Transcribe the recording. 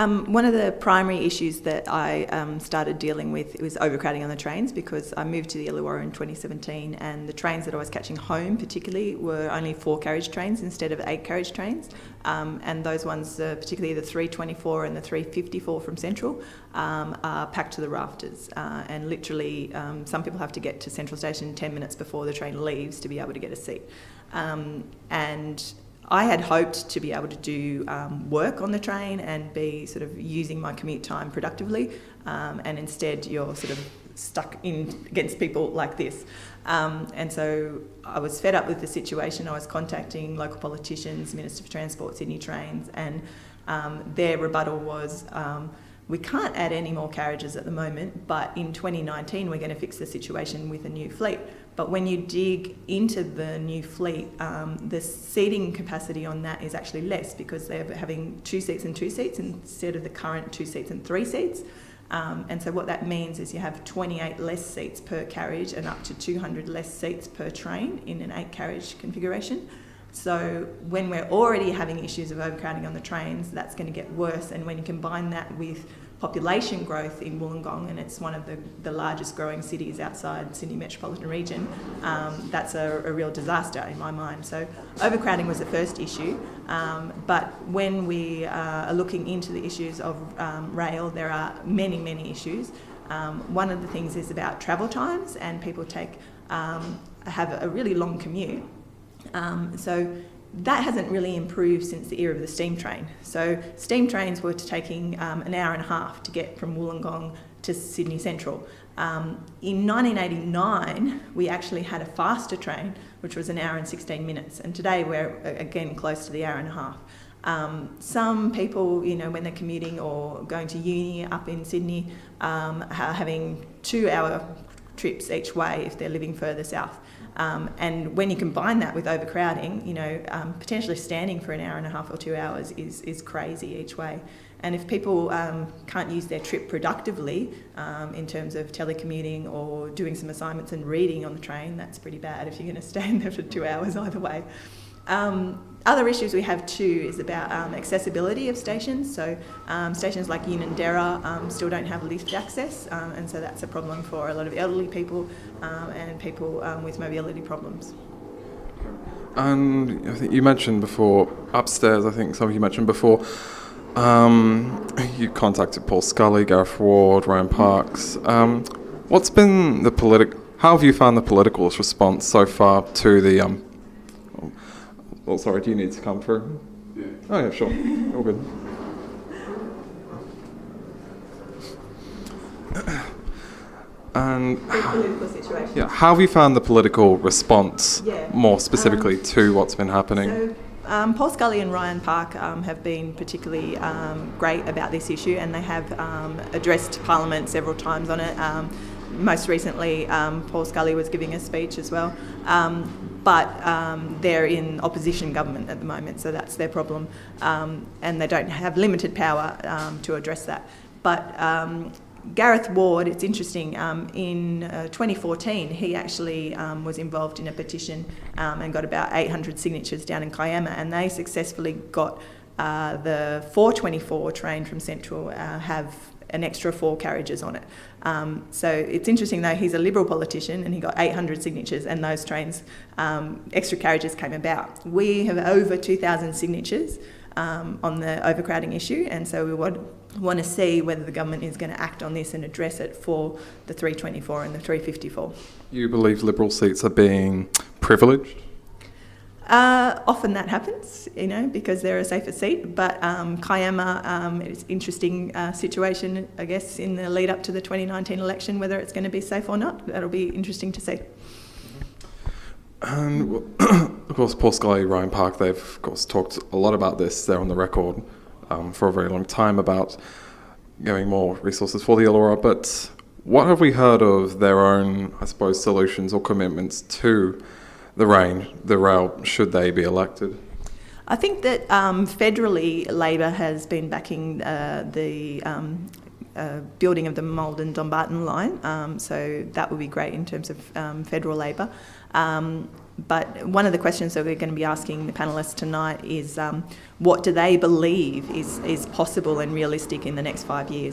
One of the primary issues that I started dealing with was overcrowding on the trains, because I moved to the Illawarra in 2017, and the trains that I was catching home particularly were only 4 carriage trains instead of 8 carriage trains, and those ones, particularly the 324 and the 354 from Central, are packed to the rafters, and literally some people have to get to Central Station 10 minutes before the train leaves to be able to get a seat. And I had hoped to be able to do work on the train and be sort of using my commute time productively, and instead you're sort of stuck in against people like this. And so I was fed up with the situation. I was contacting local politicians, Minister for Transport, Sydney Trains, and their rebuttal was, we can't add any more carriages at the moment, but in 2019 we're going to fix the situation with a new fleet. But when you dig into the new fleet, the seating capacity on that is actually less, because they're having 2 seats and 2 seats instead of the current 2 seats and 3 seats. And so what that means is you have 28 less seats per carriage and up to 200 less seats per train in an 8 carriage configuration. So when we're already having issues of overcrowding on the trains, that's going to get worse. And when you combine that with population growth in Wollongong, and it's one of the largest growing cities outside Sydney metropolitan region, that's a real disaster in my mind. So overcrowding was the first issue, but when we are looking into the issues of rail, there are many, many issues. One of the things is about travel times, and people have a really long commute. So that hasn't really improved since the era of the steam train. So steam trains were taking an hour and a half to get from Wollongong to Sydney Central. In 1989, we actually had a faster train, which was an hour and 16 minutes. And today we're, again, close to the hour and a half. Some people, when they're commuting or going to uni up in Sydney, are having 2-hour trips each way if they're living further south. And when you combine that with overcrowding, potentially standing for an hour and a half or 2 hours is crazy each way. And if people can't use their trip productively in terms of telecommuting or doing some assignments and reading on the train, that's pretty bad if you're going to stand there for 2 hours either way. Other issues we have too is about accessibility of stations. So stations like Unanderra still don't have lift access, and so that's a problem for a lot of elderly people and people with mobility problems. And I think you mentioned before, upstairs, I think some of you mentioned before, you contacted Paul Scully, Gareth Ward, Ryan Parks. What's been how have you found the political response so far to the Oh, sorry, do you need to come through? Yeah. Oh, yeah, sure. All good. And political situation. Yeah, how have you found the political response, more specifically, to what's been happening? So, Paul Scully and Ryan Park have been particularly great about this issue, and they have addressed Parliament several times on it. Most recently, Paul Scully was giving a speech as well. But they're in opposition government at the moment, so that's their problem. And they don't have limited power to address that. But Gareth Ward, it's interesting, in 2014 he actually was involved in a petition and got about 800 signatures down in Kiama, and they successfully got the 424 train from Central have an extra 4 carriages on it. So it's interesting though, he's a Liberal politician and he got 800 signatures, and those trains, extra carriages came about. We have over 2,000 signatures on the overcrowding issue, and so we want to see whether the government is going to act on this and address it for the 324 and the 354. You believe Liberal seats are being privileged? Often that happens, because they're a safer seat, but Kiama, it's an interesting situation, I guess, in the lead up to the 2019 election, whether it's going to be safe or not. That'll be interesting to see. And, of course, Paul Scully, Ryan Park, they've, of course, talked a lot about this. They're on the record for a very long time about getting more resources for the Illawarra, but what have we heard of their own, I suppose, solutions or commitments to the rail, should they be elected? I think that federally Labor has been backing the building of the Maldon-Dumbarton line, so that would be great in terms of federal Labor. But one of the questions that we're going to be asking the panellists tonight is what do they believe is possible and realistic in the next 5 years?